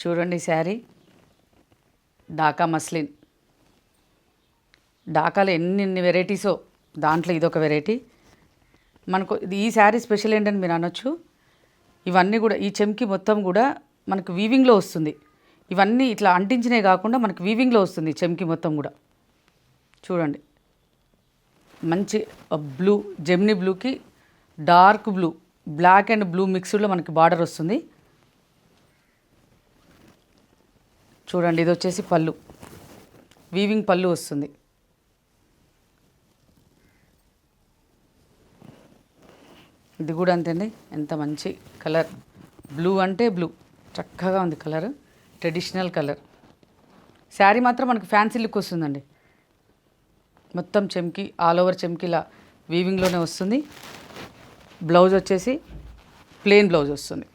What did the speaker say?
చూడండి శారీ ఢాకా మస్లిన్. ఢాకాలో ఎన్ని వెరైటీసో దాంట్లో ఇదొక వెరైటీ. మనకు ఈ శారీ స్పెషల్ ఏంటని మీరు అనొచ్చు. ఇవన్నీ కూడా ఈ చెమ్కి మొత్తం కూడా మనకు వీవింగ్లో వస్తుంది. ఇవన్నీ ఇట్లా అంటించినవి కాకుండా మనకు వీవింగ్లో వస్తుంది చెమ్కి మొత్తం కూడా. చూడండి మంచి బ్లూ, జెమినీ బ్లూకి dark blue, black and blue మిక్స్డ్లో మనకి బార్డర్ వస్తుంది. చూడండి ఇది వచ్చేసి పళ్ళు, వీవింగ్ పళ్ళు వస్తుంది. ఇది కూడా అంతేండి, ఎంత మంచి కలర్. బ్లూ అంటే బ్లూ, చక్కగా ఉంది కలర్, ట్రెడిషనల్ కలర్. శారీ మాత్రం మనకు ఫ్యాన్సీ లుక్ వస్తుందండి. మొత్తం చెమ్కి ఆల్ ఓవర్ చెమ్కిలా వీవింగ్లోనే వస్తుంది. బ్లౌజ్ వచ్చేసి ప్లెయిన్ బ్లౌజ్ వస్తుంది.